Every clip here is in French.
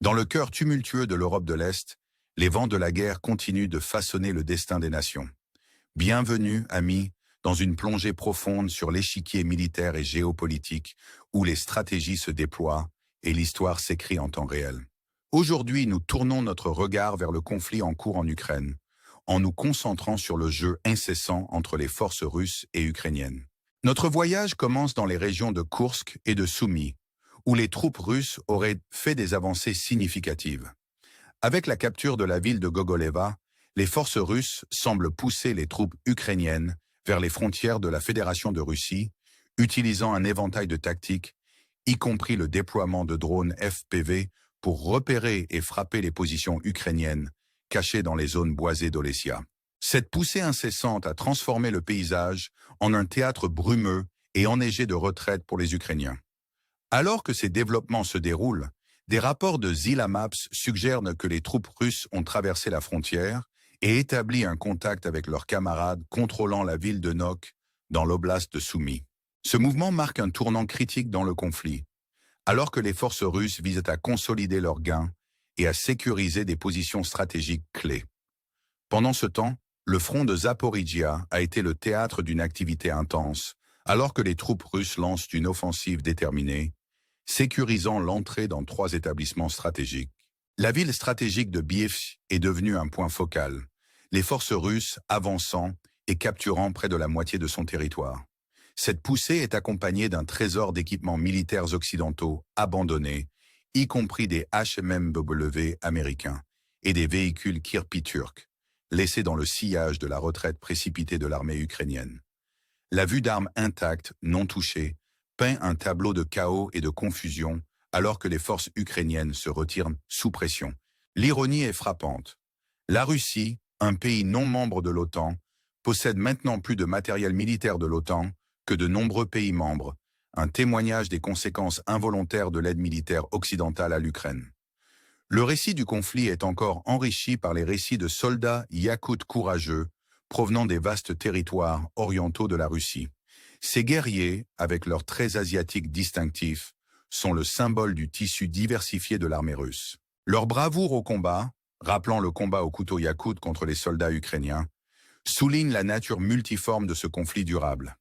Dans le cœur tumultueux de l'Europe de l'Est, les vents de la guerre continuent de façonner le destin des nations. Bienvenue, amis, dans une plongée profonde sur l'échiquier militaire et géopolitique où les stratégies se déploient et l'histoire s'écrit en temps réel. Aujourd'hui, nous tournons notre regard vers le conflit en cours en Ukraine, en nous concentrant sur le jeu incessant entre les forces russes et ukrainiennes. Notre voyage commence dans les régions de Koursk et de Soumy, où les troupes russes auraient fait des avancées significatives. Avec la capture de la ville de Gogoleva, les forces russes semblent pousser les troupes ukrainiennes vers les frontières de la Fédération de Russie, utilisant un éventail de tactiques, y compris le déploiement de drones FPV pour repérer et frapper les positions ukrainiennes cachées dans les zones boisées d'Olessia. Cette poussée incessante a transformé le paysage en un théâtre brumeux et enneigé de retraite pour les Ukrainiens. Alors que ces développements se déroulent, des rapports de Zilla Maps suggèrent que les troupes russes ont traversé la frontière et établi un contact avec leurs camarades contrôlant la ville de Nok dans l'oblast de Soumy. Ce mouvement marque un tournant critique dans le conflit, alors que les forces russes visent à consolider leurs gains et à sécuriser des positions stratégiques clés. Pendant ce temps, le front de Zaporijia a été le théâtre d'une activité intense, alors que les troupes russes lancent une offensive déterminée, sécurisant l'entrée dans 3 établissements stratégiques. La ville stratégique de Bievsk est devenue un point focal, les forces russes avançant et capturant près de la moitié de son territoire. Cette poussée est accompagnée d'un trésor d'équipements militaires occidentaux abandonnés, y compris des HMMW américains et des véhicules Kirpi turcs, laissés dans le sillage de la retraite précipitée de l'armée ukrainienne. La vue d'armes intactes, non touchées, peint un tableau de chaos et de confusion alors que les forces ukrainiennes se retirent sous pression. L'ironie est frappante. La Russie, un pays non membre de l'OTAN, possède maintenant plus de matériel militaire de l'OTAN que de nombreux pays membres, un témoignage des conséquences involontaires de l'aide militaire occidentale à l'Ukraine. Le récit du conflit est encore enrichi par les récits de soldats yakoutes courageux provenant des vastes territoires orientaux de la Russie. Ces guerriers, avec leurs traits asiatiques distinctifs, sont le symbole du tissu diversifié de l'armée russe. Leur bravoure au combat, rappelant le combat au couteau yakoute contre les soldats ukrainiens, souligne la nature multiforme de ce conflit durable.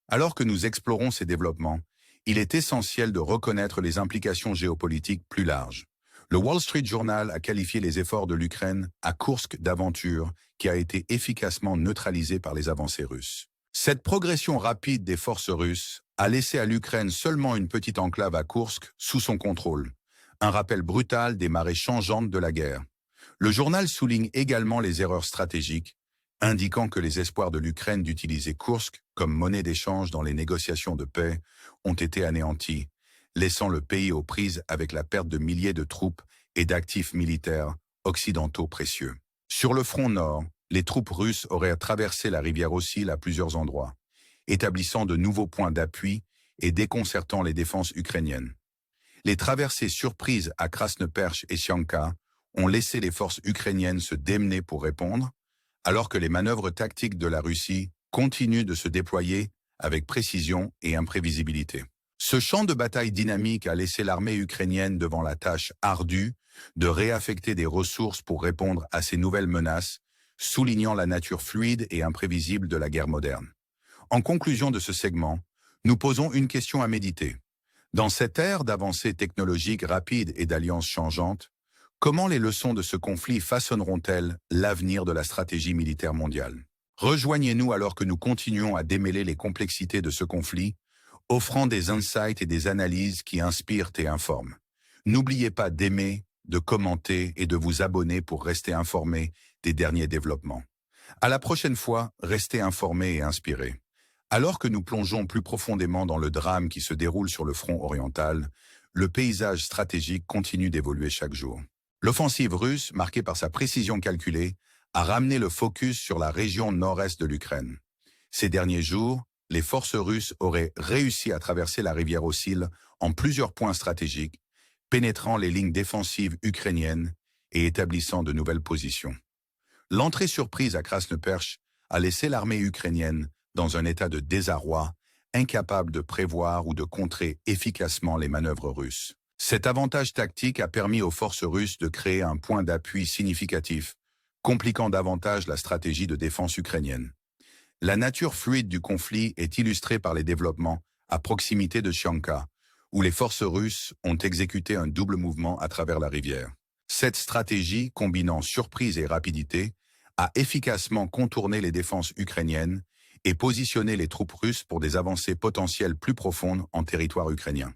Alors que nous explorons ces développements, il est essentiel de reconnaître les implications géopolitiques plus larges. Le Wall Street Journal a qualifié les efforts de l'Ukraine à Koursk d'aventure qui a été efficacement neutralisée par les avancées russes. Cette progression rapide des forces russes a laissé à l'Ukraine seulement une petite enclave à Koursk sous son contrôle, un rappel brutal des marées changeantes de la guerre. Le journal souligne également les erreurs stratégiques, indiquant que les espoirs de l'Ukraine d'utiliser Koursk comme monnaie d'échange dans les négociations de paix ont été anéantis, laissant le pays aux prises avec la perte de milliers de troupes et d'actifs militaires occidentaux précieux. Sur le front nord, les troupes russes auraient traversé la rivière Ossil à plusieurs endroits, établissant de nouveaux points d'appui et déconcertant les défenses ukrainiennes. Les traversées surprises à Krasnoperche et Sianka ont laissé les forces ukrainiennes se démener pour répondre, alors que les manœuvres tactiques de la Russie continuent de se déployer avec précision et imprévisibilité. Ce champ de bataille dynamique a laissé l'armée ukrainienne devant la tâche ardue de réaffecter des ressources pour répondre à ces nouvelles menaces, soulignant la nature fluide et imprévisible de la guerre moderne. En conclusion de ce segment, nous posons une question à méditer. Dans cette ère d'avancées technologiques rapides et d'alliances changeantes, comment les leçons de ce conflit façonneront-elles l'avenir de la stratégie militaire mondiale? Rejoignez-nous alors que nous continuons à démêler les complexités de ce conflit, offrant des insights et des analyses qui inspirent et informent. N'oubliez pas d'aimer, de commenter et de vous abonner pour rester informé des derniers développements. À la prochaine fois, restez informés et inspirés. Alors que nous plongeons plus profondément dans le drame qui se déroule sur le front oriental, le paysage stratégique continue d'évoluer chaque jour. L'offensive russe, marquée par sa précision calculée, a ramené le focus sur la région nord-est de l'Ukraine. Ces derniers jours, les forces russes auraient réussi à traverser la rivière Ossil en plusieurs points stratégiques, pénétrant les lignes défensives ukrainiennes et établissant de nouvelles positions. L'entrée surprise à Krasnoperche a laissé l'armée ukrainienne dans un état de désarroi, incapable de prévoir ou de contrer efficacement les manœuvres russes. Cet avantage tactique a permis aux forces russes de créer un point d'appui significatif, compliquant davantage la stratégie de défense ukrainienne. La nature fluide du conflit est illustrée par les développements à proximité de Chianka, où les forces russes ont exécuté un double mouvement à travers la rivière. Cette stratégie, combinant surprise et rapidité, a efficacement contourné les défenses ukrainiennes et positionné les troupes russes pour des avancées potentielles plus profondes en territoire ukrainien.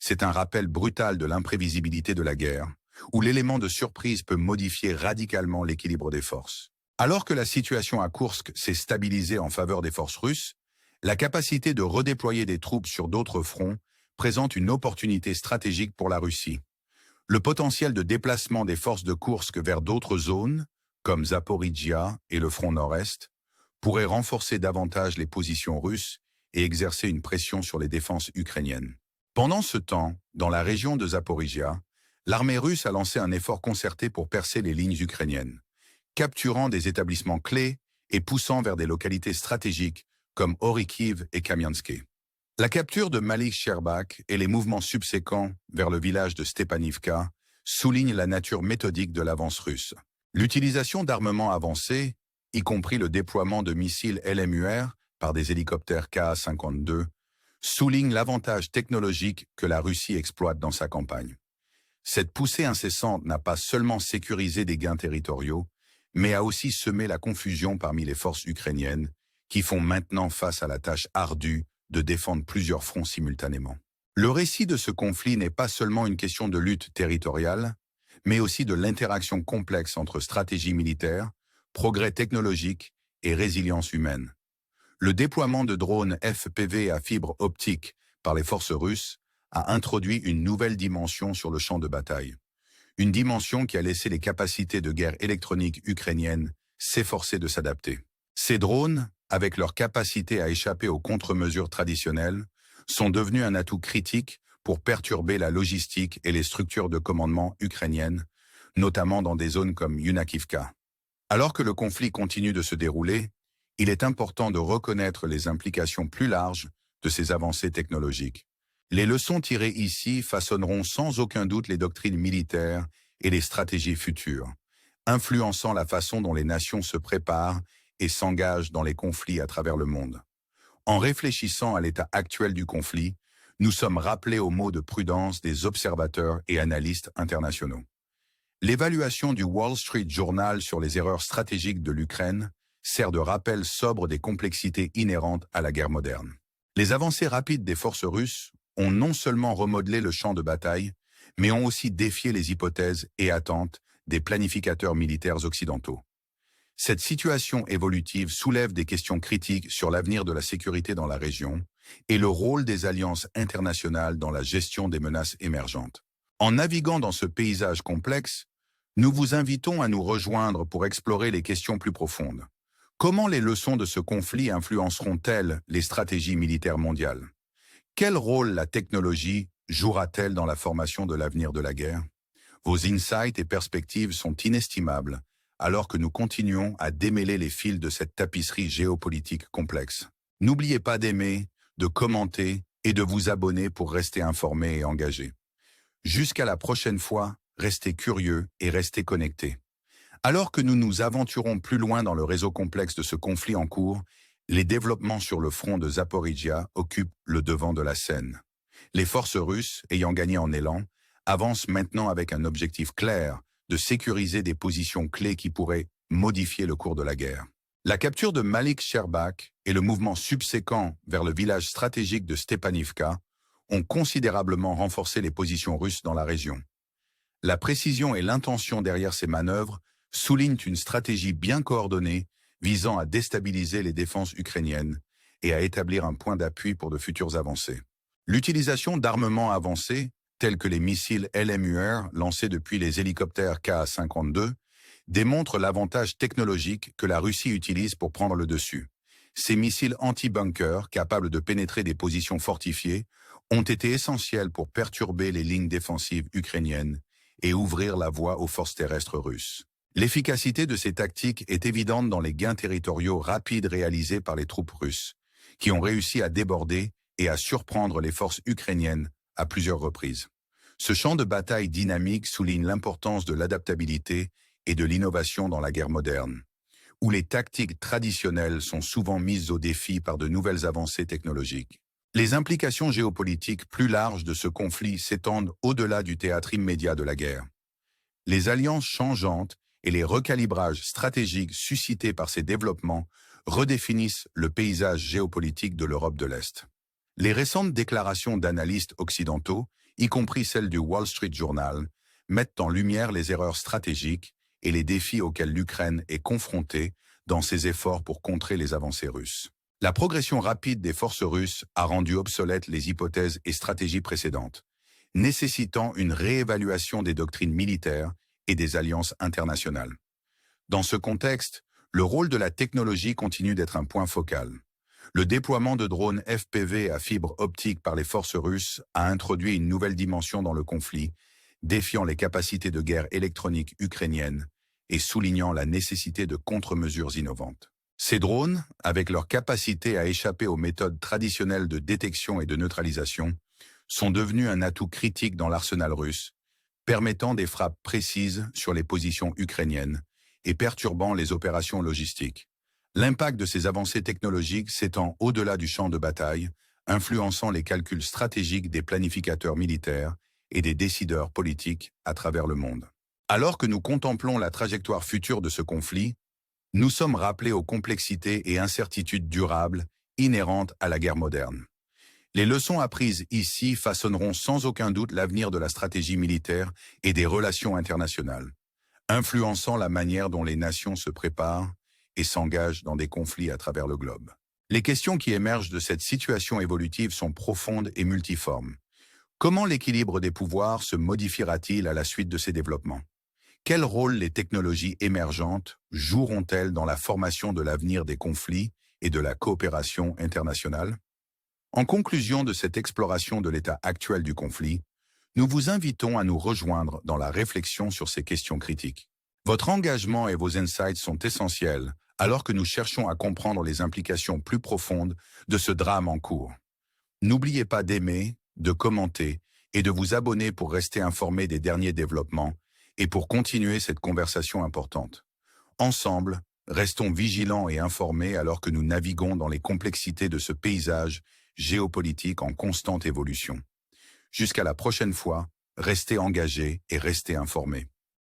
C'est un rappel brutal de l'imprévisibilité de la guerre, où l'élément de surprise peut modifier radicalement l'équilibre des forces. Alors que la situation à Koursk s'est stabilisée en faveur des forces russes, la capacité de redéployer des troupes sur d'autres fronts présente une opportunité stratégique pour la Russie. Le potentiel de déplacement des forces de Koursk vers d'autres zones, comme Zaporijia et le front nord-est, pourrait renforcer davantage les positions russes et exercer une pression sur les défenses ukrainiennes. Pendant ce temps, dans la région de Zaporijia, l'armée russe a lancé un effort concerté pour percer les lignes ukrainiennes, capturant des établissements clés et poussant vers des localités stratégiques comme Orikiv et Kamianske. La capture de Malik Sherbak et les mouvements subséquents vers le village de Stepanivka soulignent la nature méthodique de l'avance russe. L'utilisation d'armements avancés, y compris le déploiement de missiles LMUR par des hélicoptères Ka-52, souligne l'avantage technologique que la Russie exploite dans sa campagne. Cette poussée incessante n'a pas seulement sécurisé des gains territoriaux, mais a aussi semé la confusion parmi les forces ukrainiennes, qui font maintenant face à la tâche ardue de défendre plusieurs fronts simultanément. Le récit de ce conflit n'est pas seulement une question de lutte territoriale, mais aussi de l'interaction complexe entre stratégie militaire, progrès technologique et résilience humaine. Le déploiement de drones FPV à fibre optique par les forces russes a introduit une nouvelle dimension sur le champ de bataille. Une dimension qui a laissé les capacités de guerre électronique ukrainiennes s'efforcer de s'adapter. Ces drones, avec leur capacité à échapper aux contre-mesures traditionnelles, sont devenus un atout critique pour perturber la logistique et les structures de commandement ukrainiennes, notamment dans des zones comme Yunakivka. Alors que le conflit continue de se dérouler, il est important de reconnaître les implications plus larges de ces avancées technologiques. Les leçons tirées ici façonneront sans aucun doute les doctrines militaires et les stratégies futures, influençant la façon dont les nations se préparent et s'engagent dans les conflits à travers le monde. En réfléchissant à l'état actuel du conflit, nous sommes rappelés aux mots de prudence des observateurs et analystes internationaux. L'évaluation du Wall Street Journal sur les erreurs stratégiques de l'Ukraine sert de rappel sobre des complexités inhérentes à la guerre moderne. Les avancées rapides des forces russes ont non seulement remodelé le champ de bataille, mais ont aussi défié les hypothèses et attentes des planificateurs militaires occidentaux. Cette situation évolutive soulève des questions critiques sur l'avenir de la sécurité dans la région et le rôle des alliances internationales dans la gestion des menaces émergentes. En naviguant dans ce paysage complexe, nous vous invitons à nous rejoindre pour explorer les questions plus profondes. Comment les leçons de ce conflit influenceront-elles les stratégies militaires mondiales? Quel rôle la technologie jouera-t-elle dans la formation de l'avenir de la guerre? Vos insights et perspectives sont inestimables, alors que nous continuons à démêler les fils de cette tapisserie géopolitique complexe. N'oubliez pas d'aimer, de commenter et de vous abonner pour rester informé et engagé. Jusqu'à la prochaine fois, restez curieux et restez connectés. Alors que nous nous aventurons plus loin dans le réseau complexe de ce conflit en cours, les développements sur le front de Zaporijia occupent le devant de la scène. Les forces russes, ayant gagné en élan, avancent maintenant avec un objectif clair de sécuriser des positions clés qui pourraient modifier le cours de la guerre. La capture de Malik Sherbak et le mouvement subséquent vers le village stratégique de Stepanivka ont considérablement renforcé les positions russes dans la région. La précision et l'intention derrière ces manœuvres soulignent une stratégie bien coordonnée visant à déstabiliser les défenses ukrainiennes et à établir un point d'appui pour de futures avancées. L'utilisation d'armements avancés, tels que les missiles LMUR lancés depuis les hélicoptères Ka-52, démontre l'avantage technologique que la Russie utilise pour prendre le dessus. Ces missiles anti-bunker, capables de pénétrer des positions fortifiées, ont été essentiels pour perturber les lignes défensives ukrainiennes et ouvrir la voie aux forces terrestres russes. L'efficacité de ces tactiques est évidente dans les gains territoriaux rapides réalisés par les troupes russes, qui ont réussi à déborder et à surprendre les forces ukrainiennes à plusieurs reprises. Ce champ de bataille dynamique souligne l'importance de l'adaptabilité et de l'innovation dans la guerre moderne, où les tactiques traditionnelles sont souvent mises au défi par de nouvelles avancées technologiques. Les implications géopolitiques plus larges de ce conflit s'étendent au-delà du théâtre immédiat de la guerre. Les alliances changeantes et les recalibrages stratégiques suscités par ces développements redéfinissent le paysage géopolitique de l'Europe de l'Est. Les récentes déclarations d'analystes occidentaux, y compris celles du Wall Street Journal, mettent en lumière les erreurs stratégiques et les défis auxquels l'Ukraine est confrontée dans ses efforts pour contrer les avancées russes. La progression rapide des forces russes a rendu obsolètes les hypothèses et stratégies précédentes, nécessitant une réévaluation des doctrines militaires et des alliances internationales. Dans ce contexte, le rôle de la technologie continue d'être un point focal. Le déploiement de drones FPV à fibre optique par les forces russes a introduit une nouvelle dimension dans le conflit, défiant les capacités de guerre électronique ukrainiennes et soulignant la nécessité de contre-mesures innovantes. Ces drones, avec leur capacité à échapper aux méthodes traditionnelles de détection et de neutralisation, sont devenus un atout critique dans l'arsenal russe, permettant des frappes précises sur les positions ukrainiennes et perturbant les opérations logistiques. L'impact de ces avancées technologiques s'étend au-delà du champ de bataille, influençant les calculs stratégiques des planificateurs militaires et des décideurs politiques à travers le monde. Alors que nous contemplons la trajectoire future de ce conflit, nous sommes rappelés aux complexités et incertitudes durables inhérentes à la guerre moderne. Les leçons apprises ici façonneront sans aucun doute l'avenir de la stratégie militaire et des relations internationales, influençant la manière dont les nations se préparent et s'engagent dans des conflits à travers le globe. Les questions qui émergent de cette situation évolutive sont profondes et multiformes. Comment l'équilibre des pouvoirs se modifiera-t-il à la suite de ces développements? Quel rôle les technologies émergentes joueront-elles dans la formation de l'avenir des conflits et de la coopération internationale? En conclusion de cette exploration de l'état actuel du conflit, nous vous invitons à nous rejoindre dans la réflexion sur ces questions critiques. Votre engagement et vos insights sont essentiels alors que nous cherchons à comprendre les implications plus profondes de ce drame en cours. N'oubliez pas d'aimer, de commenter et de vous abonner pour rester informé des derniers développements et pour continuer cette conversation importante. Ensemble, restons vigilants et informés alors que nous naviguons dans les complexités de ce paysage géopolitique en constante évolution. Jusqu'à la prochaine fois, restez engagés et restez informés.